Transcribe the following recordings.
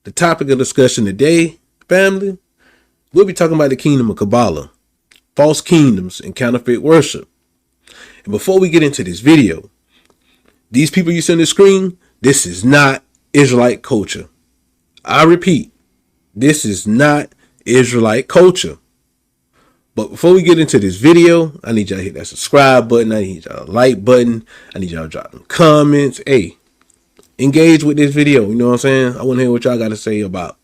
The topic of discussion today, family, we'll be talking about the kingdom of Kubala, false kingdoms, and counterfeit worship. And before we get into this video, these people you see on the screen, this is not Israelite culture. I repeat, this is not Israelite culture. But before we get into this video, I need y'all to hit that subscribe button. I need y'all to like button. I need y'all to drop them comments. Hey, engage with this video. You know what I'm saying? I want to hear what y'all got to say about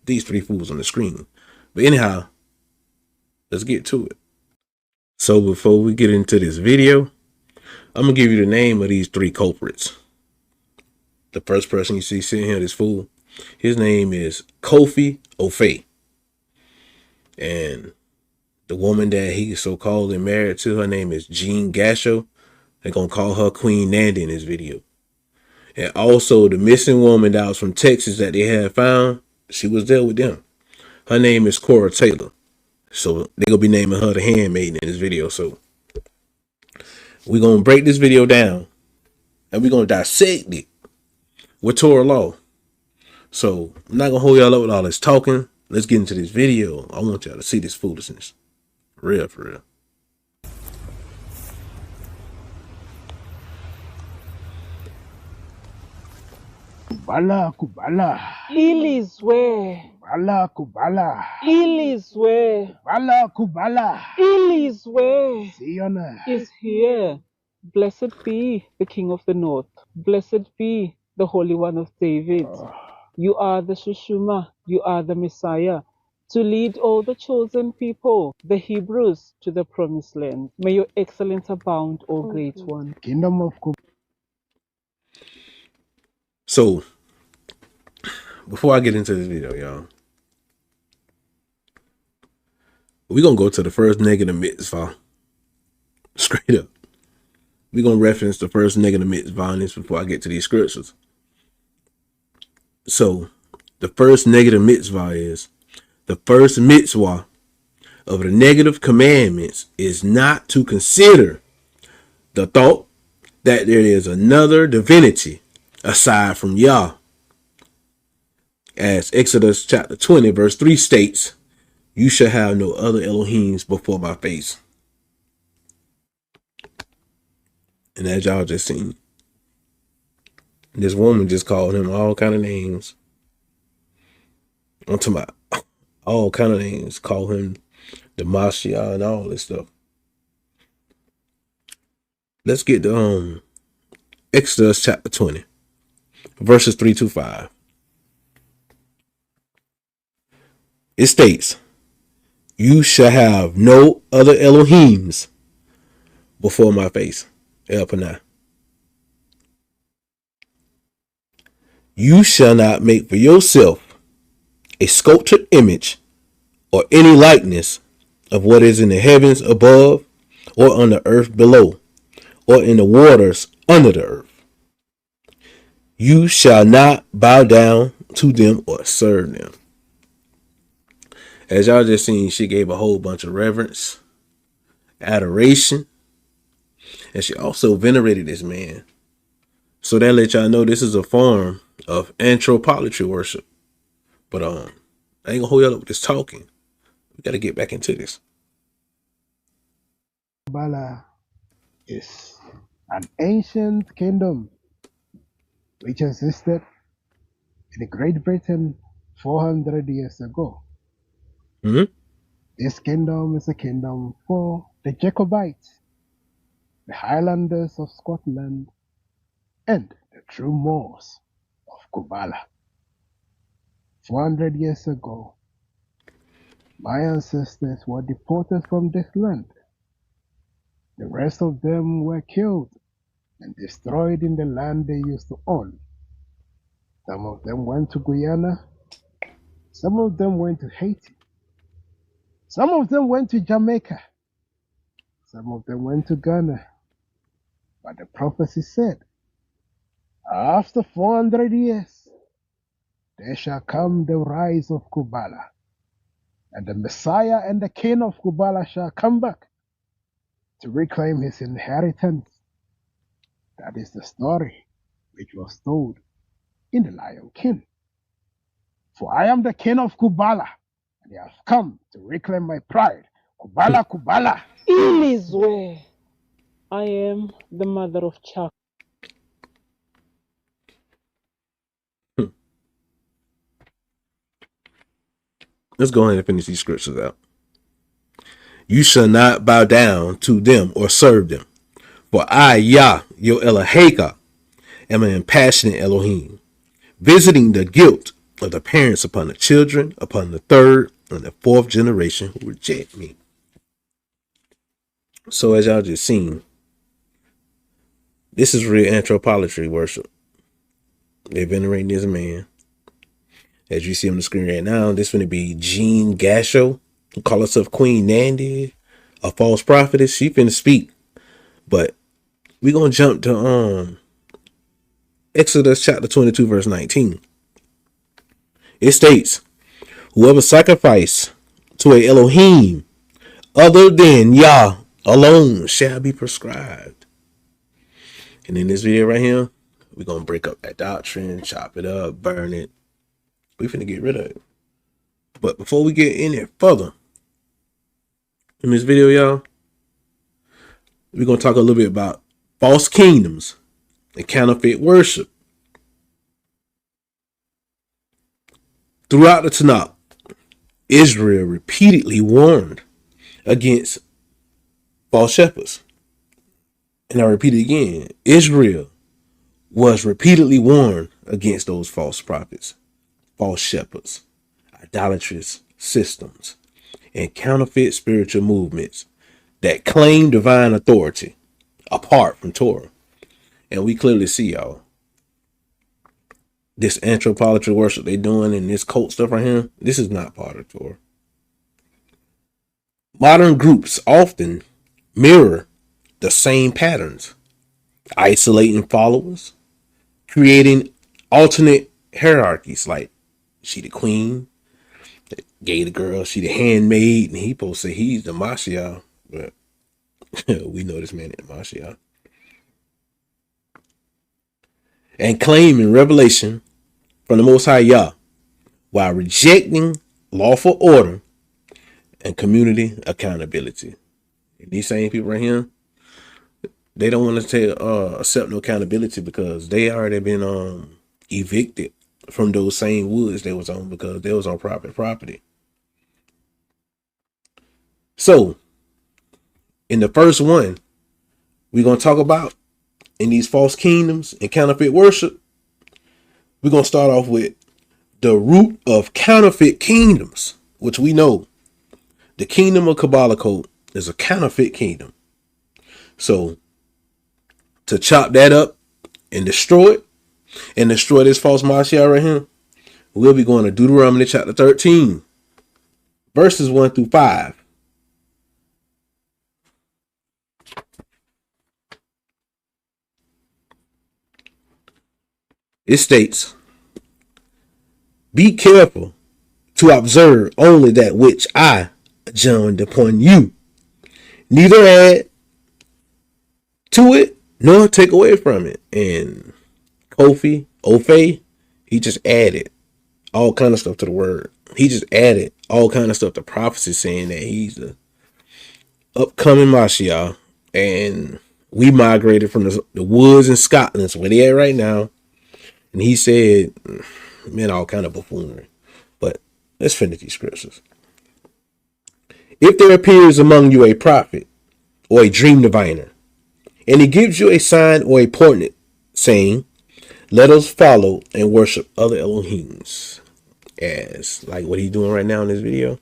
these three fools on the screen. But anyhow, let's get to it. So before we get into this video, I'm going to give you the name of these three culprits. The first person you see sitting here, this fool, his name is Kofi Ofay. And the woman that he so-called and married to, her name is Gasho. They're going to call her Queen Nandy in this video. And also the missing woman that was from Texas that they had found, she was there with them. Her name is Kaura Taylor. So they're going to be naming her the Handmaiden in this video. So we're going to break this video down and we're going to dissect it with Torah Law. So I'm not going to hold y'all up with all this talking. Let's get into this video. I want y'all to see this foolishness. For real, for real. Kubala. Ilizwe. Kubala. Ilizwe. Kubala. Ilizwe Siona. is here. Blessed be the King of the North. Blessed be the Holy One of David. You are the Shushuma. You are the Messiah, to lead all the chosen people, the Hebrews, to the promised land. May your excellence abound, O great one. Kingdom of Kubala. So before I get into this video, y'all, we're going to go to the first negative mitzvah. Straight up. We're going to reference the first negative mitzvah on this before I get to these scriptures. So the first negative mitzvah is, the first mitzvah of the negative commandments is not to consider the thought that there is another divinity aside from Yah. As Exodus chapter 20 verse 3 states, you shall have no other Elohims before my face. And as y'all just seen, this woman just called him all kind of names. I'm talking about all kind of names. Call him the Mashiach and all this stuff. Let's get to Exodus chapter 20, verses 3-5. It states, you shall have no other Elohims before my face. El Panah. You shall not make for yourself a sculptured image or any likeness of what is in the heavens above, or on the earth below, or in the waters under the earth. You shall not bow down to them or serve them. As y'all just seen, she gave a whole bunch of reverence, adoration, and she also venerated this man. So that let y'all know this is a form of anthropology worship. But I ain't gonna hold y'all up with this talking. We gotta get back into this. Kubala is an ancient kingdom which existed in Great Britain 400 years ago. This kingdom is a kingdom for the Jacobites, the Highlanders of Scotland, and the true Moors of Kubala. 400 years ago, my ancestors were deported from this land. The rest of them were killed and destroyed in the land they used to own. Some of them went to Guyana. Some of them went to Haiti. Some of them went to Jamaica. Some of them went to Ghana. But the prophecy said, after 400 years, there shall come the rise of Kubala, and the Messiah and the King of Kubala shall come back to reclaim his inheritance. That is the story which was told in the Lion King. For I am the king of Kubala, and I have come to reclaim my pride. Kubala, Kubala. Ilizwe. I am the mother of Chak. Let's go ahead and finish these scriptures out. You shall not bow down to them or serve them. For I, Yah, your Eloheka, am an impassionate Elohim, visiting the guilt of the parents upon the children, upon the third and the fourth generation who reject me. So as y'all just seen, this is real anthropology worship. They're venerating this man. As you see on the screen right now, this is going to be Jean Gasho, who call herself Queen Nandy, a false prophetess. She finna speak. But we're going to jump to Exodus chapter 22, verse 19. It states, whoever sacrifice to a Elohim other than Yah alone shall be prescribed. And in this video right here, we're going to break up that doctrine, chop it up, burn it. We finna get rid of it. But before we get in it further, in this video, y'all, we're going to talk a little bit about false kingdoms and counterfeit worship. Throughout the Tanakh, Israel repeatedly warned against false shepherds. And I repeat it again, Israel was repeatedly warned against those false prophets, false shepherds, idolatrous systems, and counterfeit spiritual movements that claim divine authority apart from Torah. And we clearly see, y'all, this anthropology worship they doing and this cult stuff right here, this is not part of Torah. Modern groups often mirror the same patterns, isolating followers, creating alternate hierarchies like she the queen, gay the girl, she the handmaid, and he supposed to say he's the Mashiach, but we know this man ain't the Mashiach. And claiming revelation from the Most High Yah while rejecting lawful order and community accountability. And these same people right here, they don't want to accept no accountability because they already been evicted from those same woods they was on because they was on private property. So, in the first one, we're going to talk about in these false kingdoms and counterfeit worship, we're going to start off with the root of counterfeit kingdoms, which we know the kingdom of Kabbalah code is a counterfeit kingdom. So, to chop that up and destroy it and destroy this false Mashiach right here, we'll be going to Deuteronomy chapter 13, verses 1 through 5. It states, be careful to observe only that which I adjourned upon you. Neither add to it nor take away from it. And Kofi Ofay, he just added all kind of stuff to the word. He just added all kind of stuff to prophecy saying that he's the upcoming Mashiach. And we migrated from the woods in Scotland. That's where they at right now. And he said, man, all kind of buffoonery. But let's finish these scriptures. If there appears among you a prophet or a dream diviner, and he gives you a sign or a portent, saying, let us follow and worship other Elohims, as like what he's doing right now in this video.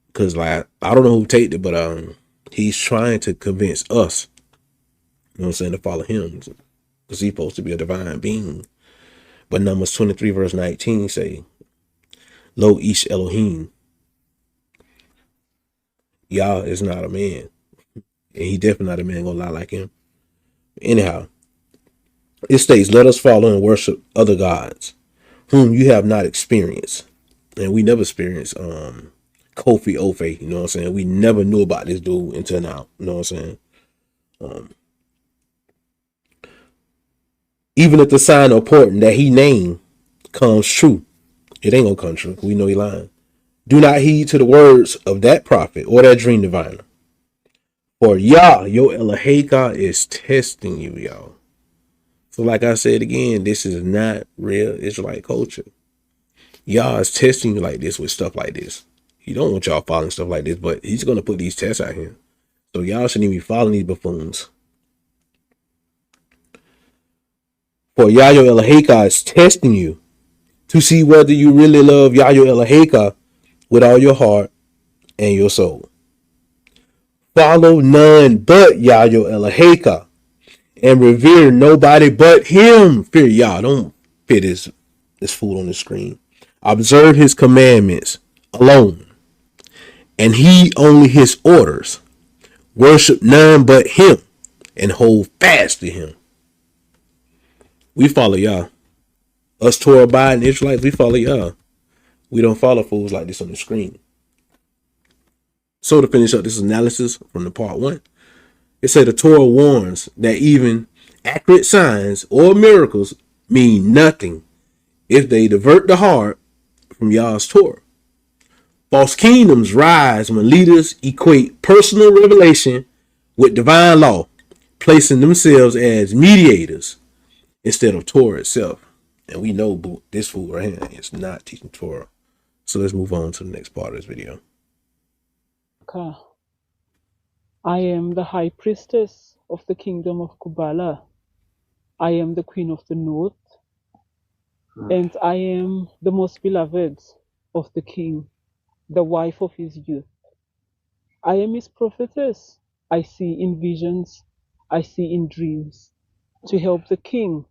Because like I don't know who taped it, but he's trying to convince us, you know what I'm saying, to follow him. Because he's supposed to be a divine being. But Numbers 23 verse 19 say, Lo ish Elohim. Yah is not a man. And he definitely not a man gonna lie like him. Anyhow, it states, let us follow and worship other gods, whom you have not experienced. And we never experienced Kofi Ofay, you know what I'm saying? We never knew about this dude until now, you know what I'm saying? Even if the sign or portent that he named comes true, It ain't gonna come true. We know he lying. Do not heed to the words of that prophet or that dream diviner. For Yah, your Eloheka, is testing you, y'all. So like I said again, this is not real Israelite culture. Yah is testing you like this with stuff like this. He don't want y'all following stuff like this, but he's going to put these tests out here. So y'all shouldn't even be following these buffoons. For Yah, your Eloheka, is testing you to see whether you really love Yah, your Eloheka with all your heart and your soul. Follow none but Yah, your Eloheka, and revere nobody but him. Fear Yah. Don't fear this fool on the screen. Observe his commandments alone, and heed only his orders. Worship none but him, and hold fast to him. We follow Yah. Us Torah abiding Israelites, we follow Yah. We don't follow fools like this on the screen. So to finish up this analysis from the part 1, it said the Torah warns that even accurate signs or miracles mean nothing if they divert the heart from Yah's Torah. False kingdoms rise when leaders equate personal revelation with divine law, placing themselves as mediators instead of Torah itself. And we know this fool right here is not teaching Torah. So let's move on to the next part of this video. I am the high priestess of the kingdom of Kubala. I am the queen of the north, and I am the most beloved of the king, the wife of his youth. I am his prophetess. I see in visions, I see in dreams, to help the king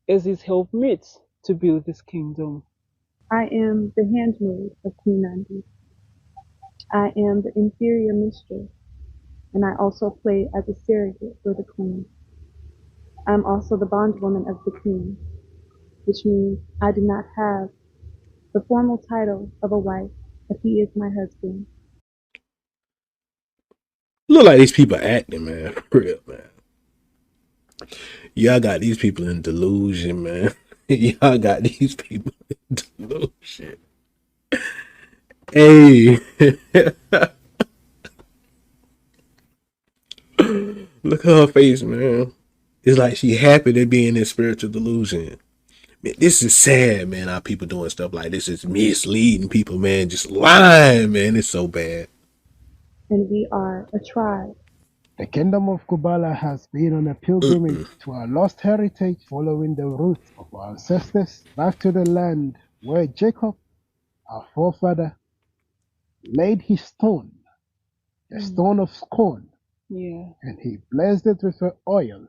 as his helpmate to build his kingdom. I am the handmaid of Queen Nandy. I am the inferior mistress, and I also play as a surrogate for the queen. I am also the bondwoman of the king, which means I do not have the formal title of a wife, but he is my husband. Look like these people acting, man. For real, man. Y'all got these people in delusion, man. Y'all got these people in delusion. Hey. Look at her face, man. It's like she happy to be in this spiritual delusion. Man, this is sad, man. How people doing stuff like this is misleading people, man. Just lying, man. It's so bad. And we are a tribe. The kingdom of Kubala has been on a pilgrimage to our lost heritage, following the roots of our ancestors back to the land where Jacob, our forefather, laid his stone, the stone of scorn, and he blessed it with the oil.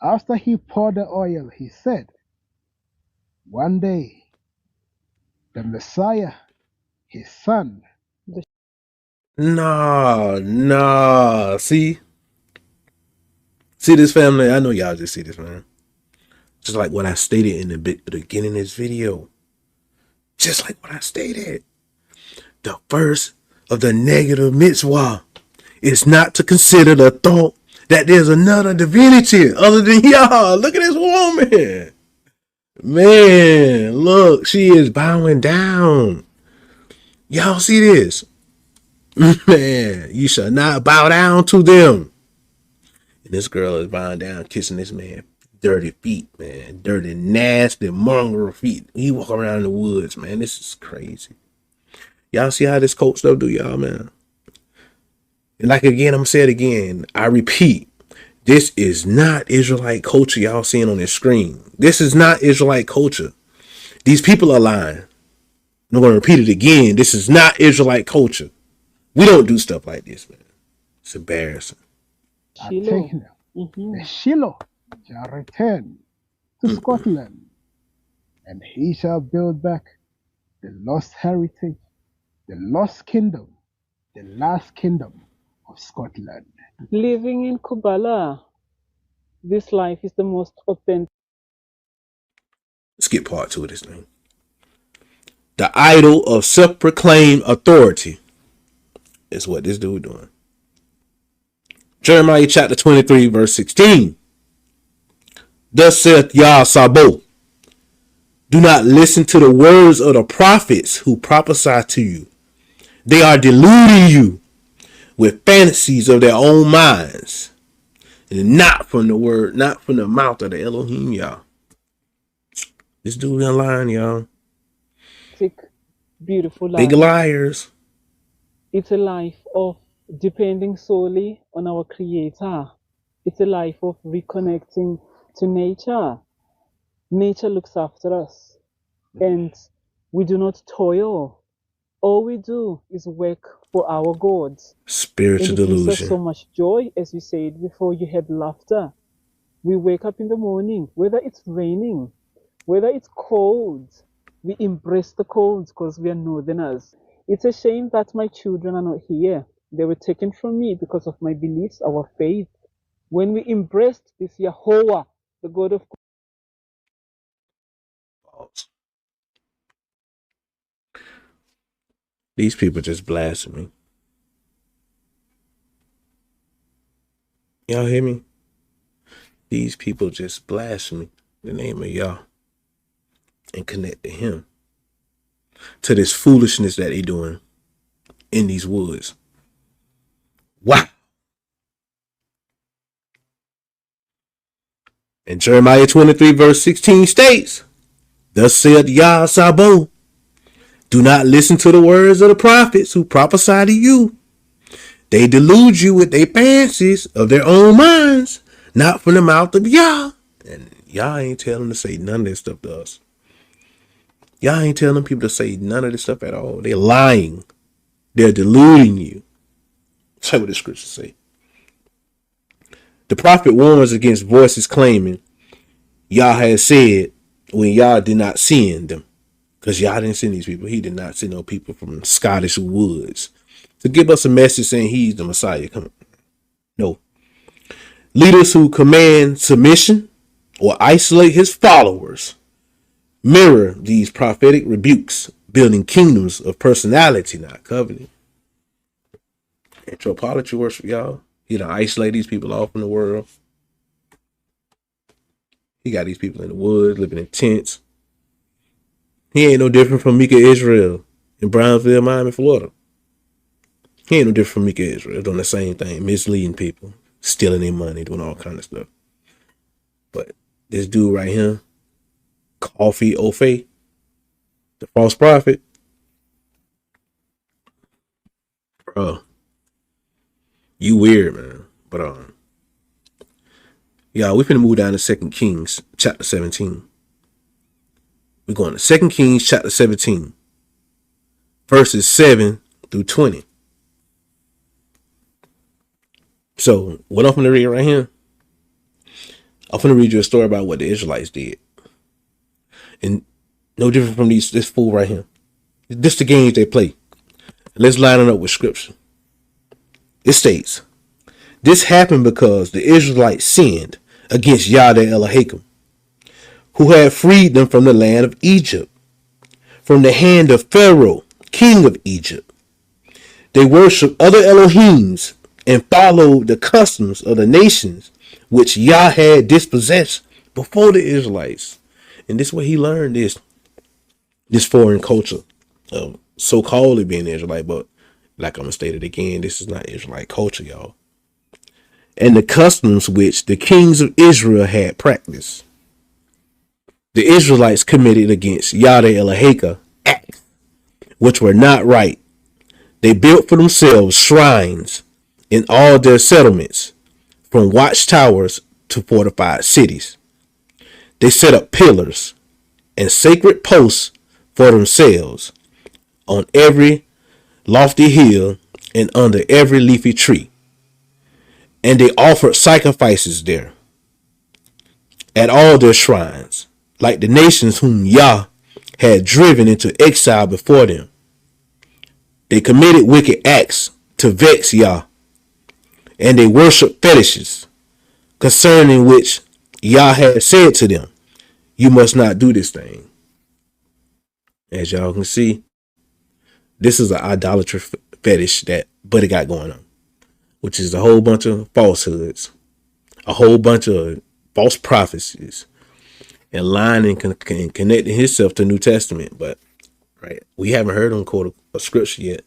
After he poured the oil, he said, one day, the Messiah, his son. Nah. See this, family? I know y'all just see this, man. Just like what I stated in the beginning of this video. Just like what I stated. The first of the negative mitzvah is not to consider the thought that there's another divinity other than Yah. Look at this woman. Man, look, she is bowing down. Y'all see this? Man, you shall not bow down to them. And this girl is bowing down, kissing this man. Dirty feet, man. Dirty, nasty, mongrel feet. He walk around in the woods, man. This is crazy. Y'all see how this cult stuff do y'all, man? And like again, I'm going to say it again. I repeat, this is not Israelite culture y'all seeing on this screen. This is not Israelite culture. These people are lying. I'm going to repeat it again. This is not Israelite culture. We don't do stuff like this, man. It's embarrassing. The Shiloh shall return to Scotland, and he shall build back the lost heritage, the lost kingdom, the last kingdom of Scotland. Living in Kubala, this life is the most authentic. Let's get part 2 of this thing. The idol of self-proclaimed authority is what this dude doing. Jeremiah chapter 23, verse 16. Thus saith Yah Sabaoth, Do not listen to the words of the prophets who prophesy to you. They are deluding you with fantasies of their own minds, and not from the word, not from the mouth of the Elohim, y'all. This dude online, y'all. Beautiful Big life. liars. It's a life of depending solely on our Creator. It's a life of reconnecting to nature. Nature looks after us, and we do not toil. All we do is work for our gods. And Spiritual it gives us so delusion. much joy, as you said before, you had laughter. We wake up in the morning, whether it's raining, whether it's cold, we embrace the cold because we are northerners. It's a shame that my children are not here. They were taken from me because of my beliefs, our faith. When we embraced this Yahweh, the God of These people just blasphemy. Y'all hear me? These people just blaspheme the name of Yah and connect to him, to this foolishness that they doing in these woods. Wow. And Jeremiah 23 verse 16 states, thus saith Yah Sabo, do not listen to the words of the prophets who prophesy to you. They delude you with their fancies of their own minds, not from the mouth of Yah. And Yah ain't telling them to say none of this stuff to us. Yah ain't telling people to say none of this stuff at all. They're lying. They're deluding you. That's what the scriptures say. The prophet warns against voices claiming Yah has said when Yah did not send them. Because Yah didn't send these people. He did not send no people from Scottish woods to give us a message saying he's the Messiah. Come on. No. Leaders who command submission or isolate his followers mirror these prophetic rebukes, building kingdoms of personality, not covenant. Anthropology worship, y'all. He done isolate these people off in the world. He got these people in the woods, living in tents. He ain't no different from Mika Israel in Brownsville, Miami, Florida. He ain't no different from Mika Israel, doing the same thing, misleading people, stealing their money, doing all kind of stuff. But this dude right here, Kofi Ofay, the false prophet, bro, you weird, man. But y'all, we finna move down to 2 Kings chapter 17. We're going to 2 Kings chapter 17, verses 7 through 20. So what I'm going to read right here, I'm going to read you a story about what the Israelites did. And no different from this fool right here. This the games they play. Let's line it up with scripture. It states, this happened because the Israelites sinned against Yahweh Elohim, who had freed them from the land of Egypt, from the hand of Pharaoh, king of Egypt. They worshiped other Elohims and followed the customs of the nations which Yah had dispossessed before the Israelites. And this is where he learned this foreign culture of so-called being Israelite, but like I'm going to state it again, this is not Israelite culture, y'all. And the customs which the kings of Israel had practiced. The Israelites committed against Yahweh Elohim acts which were not right. They built for themselves shrines in all their settlements, from watchtowers to fortified cities. They set up pillars and sacred posts for themselves on every lofty hill and under every leafy tree. And they offered sacrifices there at all their shrines, like the nations whom Yah had driven into exile before them. They committed wicked acts to vex Yah, and they worshiped fetishes, concerning which Yah had said to them, you must not do this thing. As y'all can see, this is an idolatry fetish that Buddy got going on, which is a whole bunch of falsehoods, a whole bunch of false prophecies, and lining and connecting himself to New Testament. But right, we haven't heard him quote a scripture yet.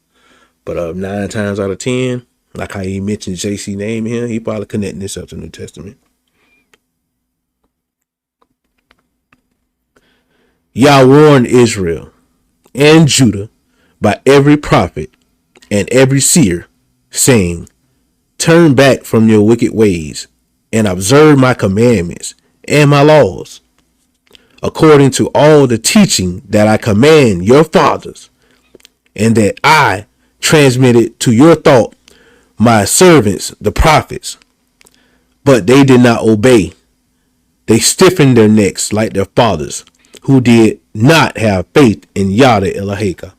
But 9 times out of 10, like how he mentioned JC name here, he probably connecting himself to New Testament. Yah warned Israel and Judah by every prophet and every seer, saying, turn back from your wicked ways and observe my commandments and my laws, according to all the teaching that I command your fathers, and that I transmitted to your thought my servants, the prophets. But they did not obey. They stiffened their necks like their fathers, who did not have faith in Yah the Eloheka.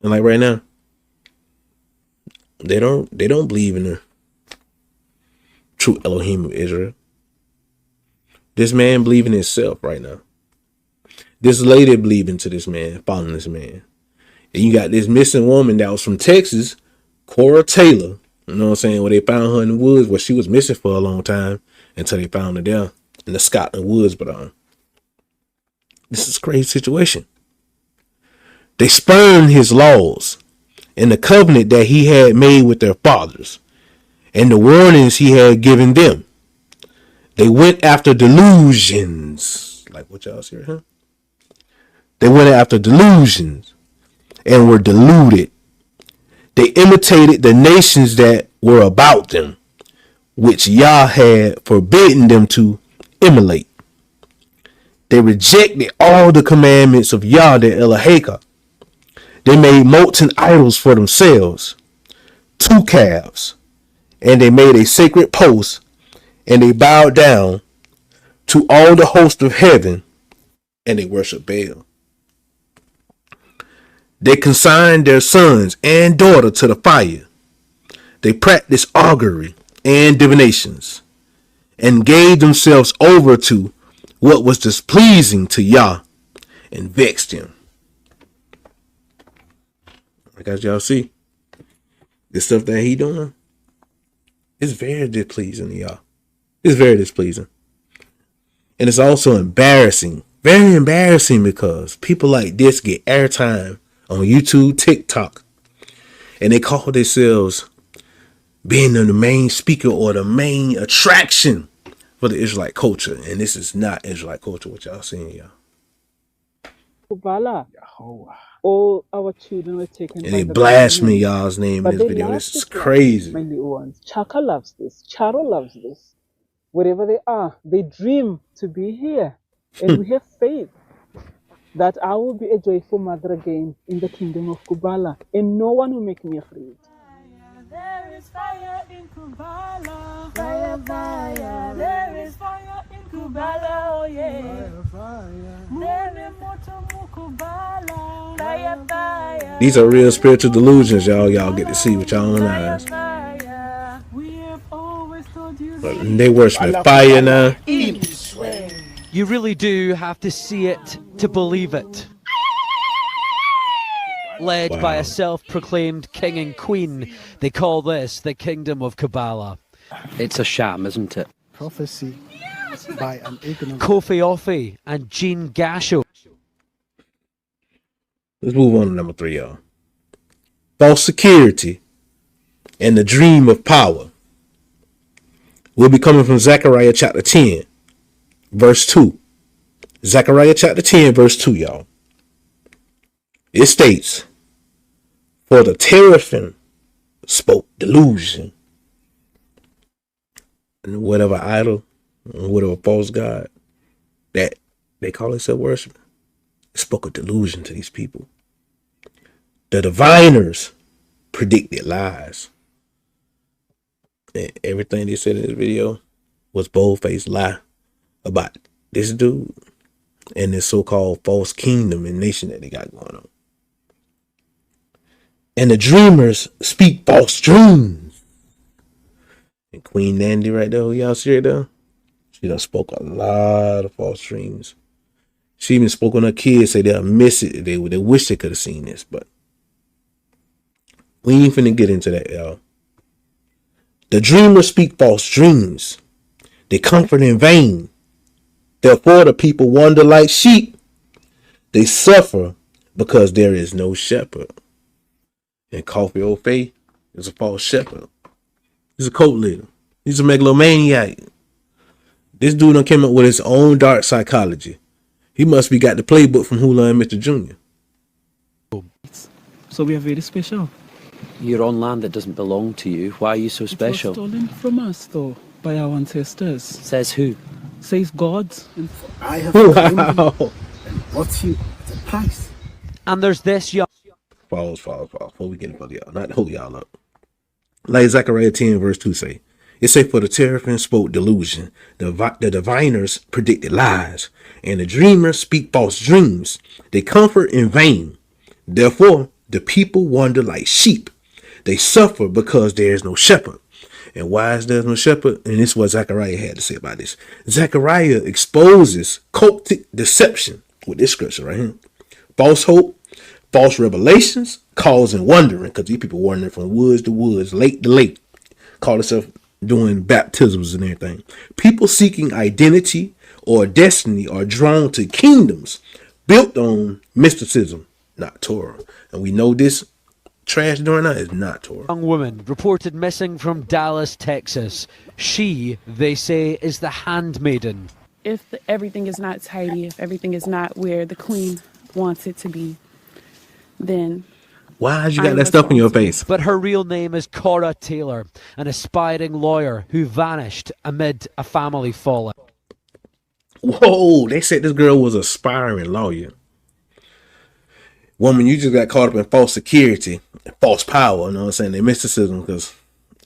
And like right now, they don't believe in the true Elohim of Israel. This man believing in himself right now. This lady believing to this man, following this man. And you got this missing woman that was from Texas, Kaura Taylor. You know what I'm saying? Where they found her in the woods, where she was missing for a long time until they found her there in the Scotland woods. But this is a crazy situation. They spurned his laws and the covenant that he had made with their fathers and the warnings he had given them. They went after delusions. Like what y'all see, huh? They went after delusions and were deluded. They imitated the nations that were about them, which Yah had forbidden them to emulate. They rejected all the commandments of Yah the Eloheka. They made molten idols for themselves, 2 calves, and they made a sacred post, and they bowed down to all the host of heaven, and they worshiped Baal. They consigned their sons and daughter to the fire. They practiced augury and divinations, and gave themselves over to what was displeasing to Yah, and vexed him. Like as y'all see, the stuff that he doing is very displeasing to Yah. It's very displeasing. And it's also embarrassing. Very embarrassing, because people like this get airtime on YouTube, TikTok, and they call themselves being the main speaker or the main attraction for the Israelite culture. And this is not Israelite culture, what y'all seeing, y'all. Kubala. All our children were taken and by they the blasphemy government. y'all's name But in this they video. love This is this life, crazy. my little ones. Chaka loves this. Charo loves this. Wherever they are, they dream to be here. And we have faith that I will be a joyful mother again in the kingdom of Kubala. And no one will make me afraid. There is fire in Kubala. Fire, fire. There is fire in Kubala. Oh yeah. Fire, fire. Fire, fire. These are real spiritual delusions, y'all. Y'all get to see with y'all own eyes. We have always told you But they worship fire now. You really do have to see it to believe it. Led by Wow. a self-proclaimed king and queen, they call this the kingdom of Kubala. It's a sham, isn't it? Prophecy by an ignorant. Kofi Ofay and Jean Gasho. Let's move on to number 3, y'all. False security and the dream of power. We'll be coming from Zechariah chapter 10, verse 2. Zechariah chapter 10, verse 2, y'all. It states, for the teraphim spoke delusion, and whatever idol, whatever false god that they call themselves worshiping, spoke a delusion to these people. The diviners predicted lies. And everything they said in this video was bold-faced lie about this dude and this so-called false kingdom and nation that they got going on. And the dreamers speak false dreams. And Queen Nandy right there, who y'all see right there, she done spoke a lot of false dreams. She even spoke on her kids, say they'll miss it. They wish they could have seen this, but we ain't finna get into that, y'all. The dreamers speak false dreams. They comfort in vain. Therefore, the people wander like sheep. They suffer because there is no shepherd. And Kofi Ofay is a false shepherd. He's a cult leader. He's a megalomaniac. This dude done came up with his own dark psychology. He must be got the playbook from Hula and Mr. Jr. So we are very special. You're on land that doesn't belong to you. Why are you so special? It was stolen from us, though, by our ancestors. Says who? Says God. I have claimed you and bought you at a price. And there's this young... False. Before we get it for y'all. Not to hold y'all up. Like Zechariah 10 verse 2 say. It say, for the teraphim spoke delusion. The diviners predicted lies. And the dreamers speak false dreams. They comfort in vain. Therefore, the people wander like sheep. They suffer because there is no shepherd. And why is there no shepherd? And this is what Zechariah had to say about this. Zechariah exposes cultic deception with this scripture right here. False hope, false revelations, causing wandering, because these people wandering from woods to woods, lake to lake, call themselves doing baptisms and everything. People seeking identity or destiny are drawn to kingdoms built on mysticism, not Torah. And we know this trash doing that is not Torah. Young woman reported missing from Dallas, Texas. She, they say, is the handmaiden. If everything is not tidy, if everything is not where the queen wants it to be, then why you got that stuff in your face? But her real name is Kaura Taylor, an aspiring lawyer who vanished amid a family fallout. Whoa, they said this girl was an aspiring lawyer. Woman, you just got caught up in false security, false power, you know what I'm saying? The mysticism, because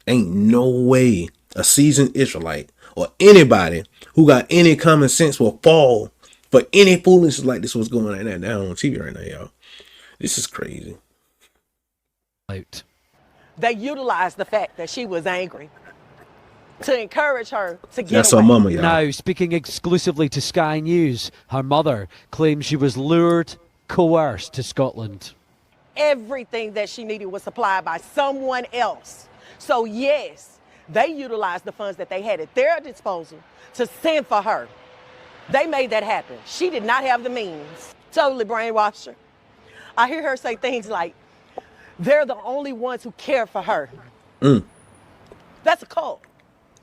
ain't no way a seasoned Israelite or anybody who got any common sense will fall for any foolishness like this was going on right now on TV right now, y'all. This is crazy. They utilized the fact that she was angry to encourage her to get That's away. her mama, y'all. Now, speaking exclusively to Sky News, her mother claims she was lured, coerced to Scotland. Everything that she needed was supplied by someone else. So yes, they utilized the funds that they had at their disposal to send for her. They made that happen. She did not have the means. Totally brainwashed her. I hear her say things like, they're the only ones who care for her. That's a cult.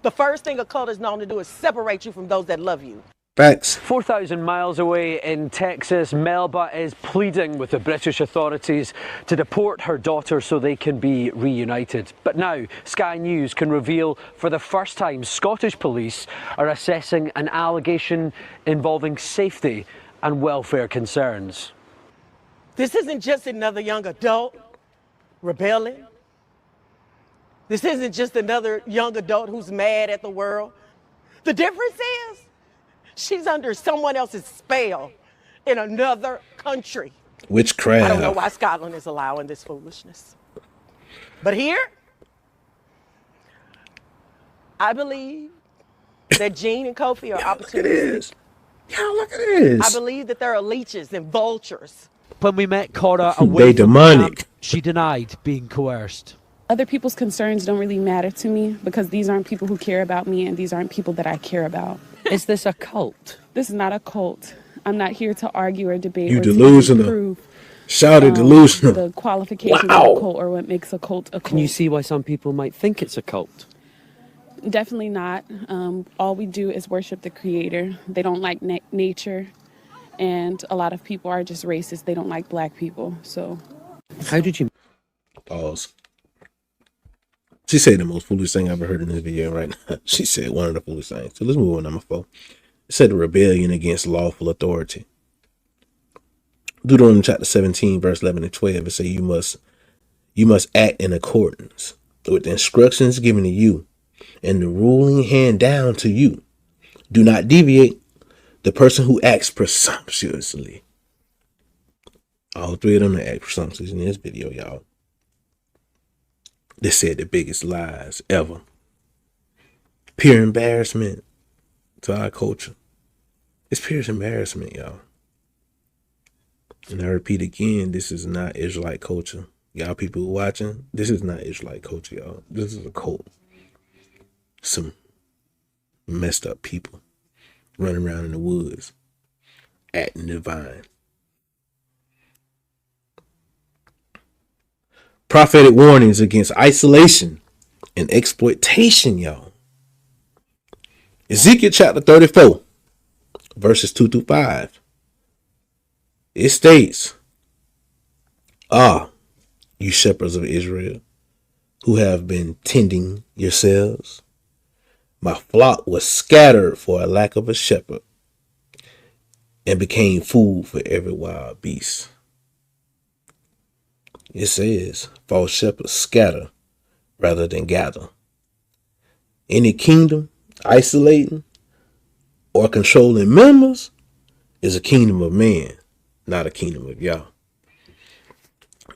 The first thing a cult is known to do is separate you from those that love you. Facts. 4,000 miles away in Texas, Melba is pleading with the British authorities to deport her daughter so they can be reunited. But now, Sky News can reveal for the first time Scottish police are assessing an allegation involving safety and welfare concerns. This isn't just another young adult rebelling. This isn't just another young adult who's mad at the world. The difference is she's under someone else's spell in another country. Witchcraft. I don't know why Scotland is allowing this foolishness. But here, I believe that Jean and Kofi are opportunistic. Y'all, look at this. I believe that there are leeches and vultures. When we met Kaura away They from the demonic. camp, she denied being coerced. Other people's concerns don't really matter to me because these aren't people who care about me and these aren't people that I care about. Is this a cult? This is not a cult. I'm not here to argue or debate You or delusional. to prove Shouted delusional. the qualifications Wow. of a cult or what makes a cult a cult. Can you see why some people might think it's a cult? Definitely not. All we do is worship the Creator. They don't like nature. And a lot of people are just racist. They don't like black people. So How did you... Pause. She said the most foolish thing I've ever heard in this video right now. She said one of the foolish things. So let's move on to number 4. It said the rebellion against lawful authority. Deuteronomy chapter 17, verse 11 and 12. It says you must act in accordance with the instructions given to you and the ruling hand down to you. Do not deviate. The person who acts presumptuously. All three of them that act presumptuously in this video, y'all. They said the biggest lies ever. Pure embarrassment to our culture. It's pure embarrassment, y'all. And I repeat again, this is not Israelite culture. Y'all people watching, this is not Israelite culture, y'all. This is a cult. Some Messed up people running around in the woods, acting divine. Prophetic warnings against isolation and exploitation, y'all. Ezekiel chapter 34, verses 2 through 5. It states, you shepherds of Israel, who have been tending yourselves, my flock was scattered for a lack of a shepherd and became food for every wild beast. It says, false shepherds scatter rather than gather. Any kingdom isolating or controlling members is a kingdom of man, not a kingdom of Yah.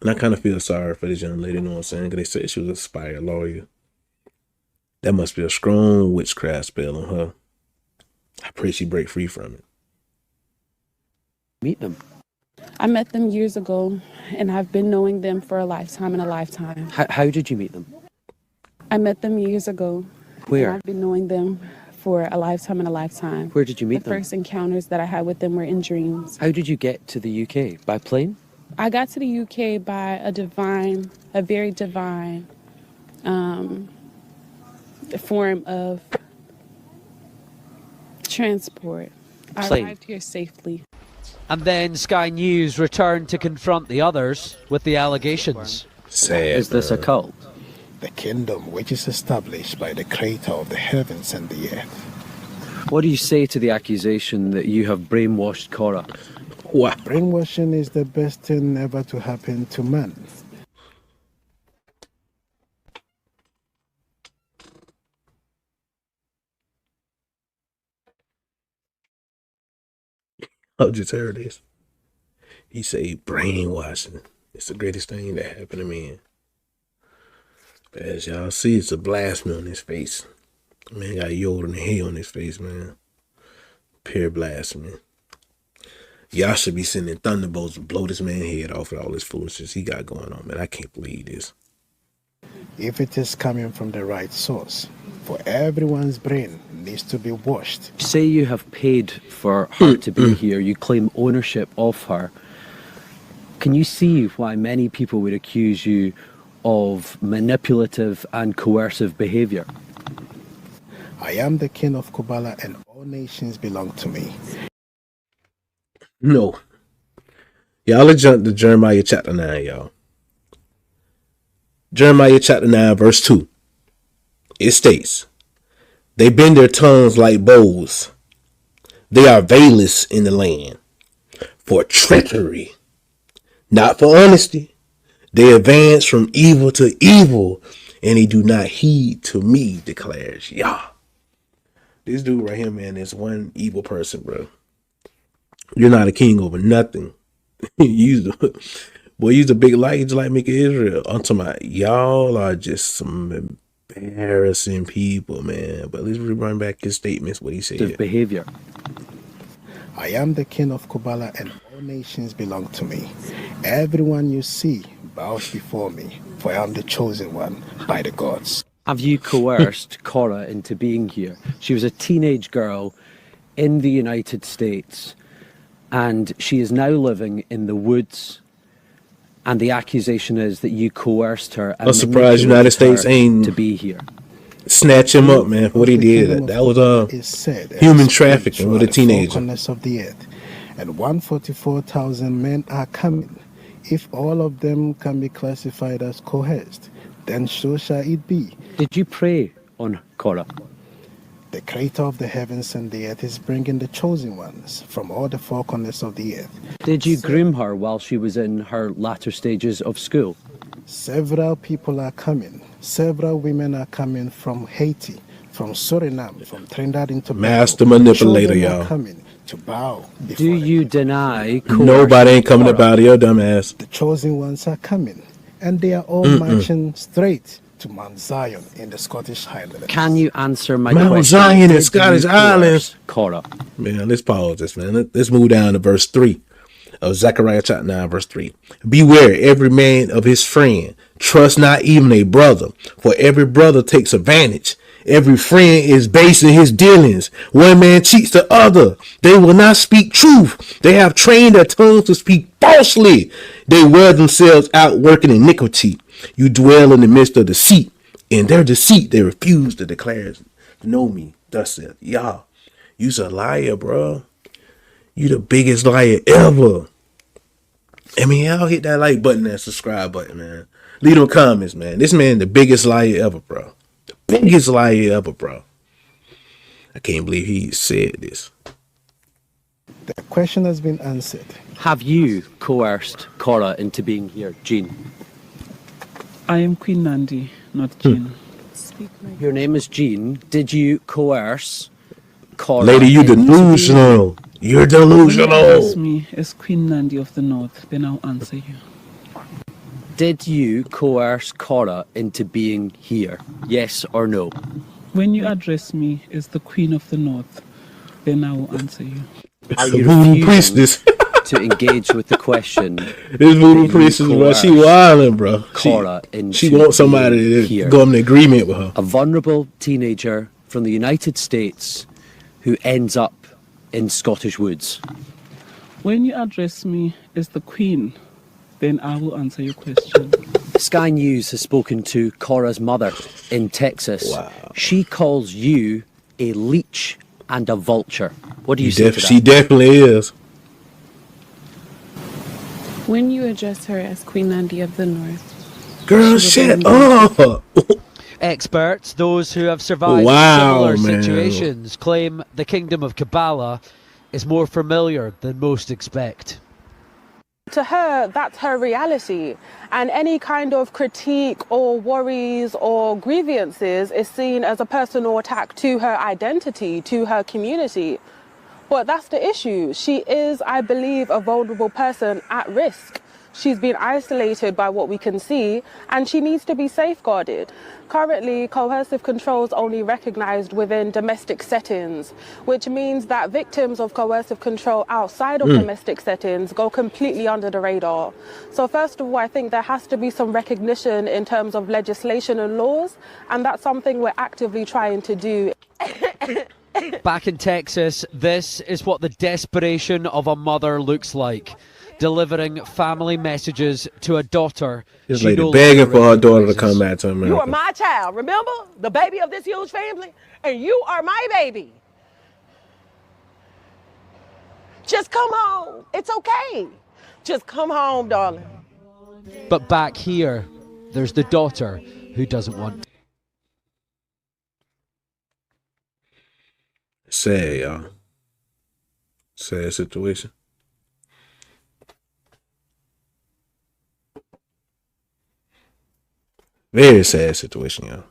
And I kind of feel sorry for this young lady, you know what I'm saying? Because they said she was a spy lawyer. That must be a strong witchcraft spell on her. I pray she break free from it. Meet them. I met them years ago, and I've been knowing them for a lifetime and a lifetime. How did you meet them? I met them years ago. Where? And I've been knowing them for a lifetime and a lifetime. Where did you meet them? The first encounters that I had with them were in dreams. How did you get to the UK? By plane? I got to the UK by a very divine form of transport. I arrived here safely. And then Sky News returned to confront the others with the allegations. Is this a cult? The kingdom which is established by the creator of the heavens and the earth. What do you say to the accusation that you have brainwashed Kaura? What? Brainwashing is the best thing ever to happen to man. I just heard this. He say brainwashing. It's the greatest thing that happened to man. But as y'all see, it's a blasphemy on his face. Man got Yoda and hell on his face, man. Pure blasphemy. Y'all should be sending thunderbolts to blow this man's head off with all this foolishness he got going on, man. I can't believe this. If it is coming from the right source, for everyone's brain needs to be washed. Say you have paid for her to be here. You claim ownership of her. Can you see why many people would accuse you of manipulative and coercive behavior? I am the king of Kubala and all nations belong to me. No. Y'all let's jump to Jeremiah chapter 9, y'all. Jeremiah chapter 9, verse 2. It states, they bend their tongues like bows. They are veilless in the land for treachery, not for honesty. They advance from evil to evil, and they do not heed to me, declares Yah. This dude right here, man, is one evil person, bro. You're not a king over nothing. Use a big light, just like making Israel. I'm talking about y'all are just some embarrassing people, man. But let's run back his statements, what he said. His behavior. I am the king of Kubala and all nations belong to me. Everyone you see bows before me, for I am the chosen one by the gods. Have you coerced Kaura into being here? She was a teenage girl in the United States, and she is now living in the woods, and the accusation is that you coerced her. I'm surprised United States ain't to be here. Snatch him up, man, for what he did. That was human trafficking with a teenager. Of the earth, and 144,000 men are coming. If all of them can be classified as coerced, then so shall it be. Did you pray on Kaura? The creator of the heavens and the earth is bringing the chosen ones from all the four corners of the earth. Did you groom her while she was in her latter stages of school? Several people are coming. Several women are coming from Haiti, from Suriname, from Trinidad and Tobago. Master manipulator, y'all. Coming to bow. Do you deny nobody ain't coming to bow to your dumb ass? The chosen ones are coming, and they are all marching straight to Mount Zion in the Scottish Highlands. Can you answer my question? Mount Zion in Scottish Highlands. Kaura. Man, let's pause this, man. Let's move down to verse 3 of Zechariah chapter 9, verse 3. Beware every man of his friend. Trust not even a brother, for every brother takes advantage, Every friend is basing his dealings. One man cheats the other. They will not speak truth. They have trained their tongues to speak falsely. They wear themselves out working iniquity. You dwell in the midst of deceit. In their deceit, they refuse to declare, know me. Thus saith Yah. You's a liar, bro. You the biggest liar ever. I mean, y'all hit that like button and subscribe button, man. Leave them comments, man. This man the biggest liar ever, bro. The biggest liar ever, bro. I can't believe he said this. The question has been answered. Have you coerced Kaura into being here, Jean? I am Queen Nandy, not Jean. Your name is Jean. Did you coerce Kaura? Lady, you delusional. You're When you address delusional. me as Queen Nandy of the North, then I'll answer you. Did you coerce Kaura into being here? Yes or no? When you address me as the Queen of the North, then I will answer you. Are you Voodoo refusing priestess. to engage with the question? This voodoo priestess, bro. She wildin', bro. Kaura She into wants somebody being to here. go in agreement with her. A vulnerable teenager from the United States who ends up in Scottish woods. When you address me as the Queen, then I will answer your question. Sky News has spoken to Kaura's mother in Texas. Wow. She calls you a leech and a vulture. What do you say to that? She definitely is. When you address her as Queen Nandy of the North, Girl, she will shut then up. Experts, those who have survived Wow, similar man. situations, claim the kingdom of Kubala is more familiar than most expect. To her, that's her reality. And any kind of critique or worries or grievances is seen as a personal attack to her identity, to her community. But that's the issue. She is, I believe, a vulnerable person at risk. She's been isolated by what we can see, and she needs to be safeguarded. Currently, coercive control is only recognized within domestic settings, which means that victims of coercive control outside of domestic settings go completely under the radar. So first of all, I think there has to be some recognition in terms of legislation and laws, and that's something we're actively trying to do. Back in Texas, this is what the desperation of a mother looks like, delivering family messages to a daughter. This she lady no begging longer for her daughter to recognizes. come back to You are America. my child, remember? The baby of this huge family, and you are my baby. Just come home. It's okay. Just come home, darling. But back here, there's the daughter who doesn't want. Sad, y'all. Sad situation. Very sad situation, y'all.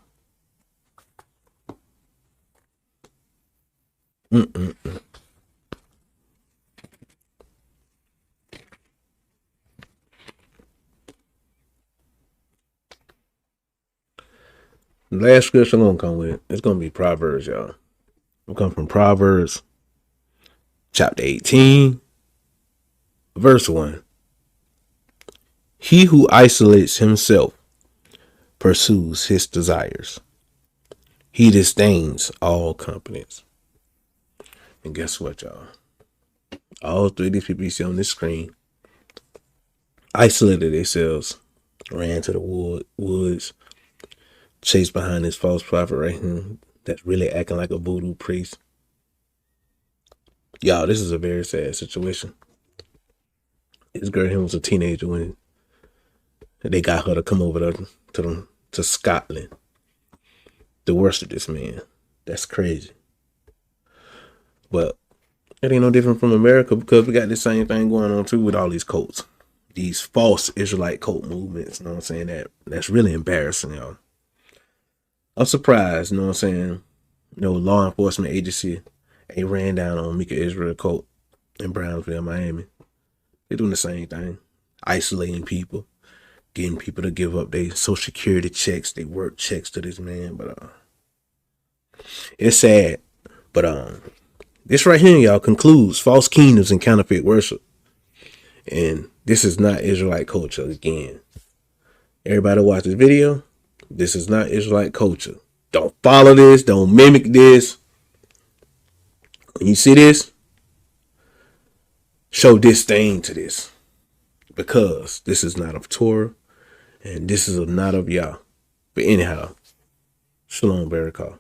The last scripture I'm gonna come with, it's gonna be Proverbs, y'all. We'll come from Proverbs chapter 18, verse 1. He who isolates himself pursues his desires. He disdains all companies. And guess what, y'all? All three of these people you see on this screen isolated themselves, ran to the woods, chased behind this false prophet right here that's really acting like a voodoo priest. Y'all, this is a very sad situation. This girl here was a teenager when they got her to come over to Scotland to worship this man. That's crazy. But it ain't no different from America, because we got the same thing going on too with all these cults. These false Israelite cult movements, you know what I'm saying? That's really embarrassing, y'all. I'm surprised, you know what I'm saying? No law enforcement agency ain't ran down on Mika Israel cult in Brownsville, Miami. They're doing the same thing. Isolating people, getting people to give up their social security checks, they work checks to this man. But it's sad. But this right here, y'all, concludes false kingdoms and counterfeit worship. And this is not Israelite culture again. Everybody watch this video. This is not Israelite culture. Don't follow this. Don't mimic this. When you see this, show disdain to this, because this is not of Torah and this is not of Yah. But anyhow, Shalom Barakah.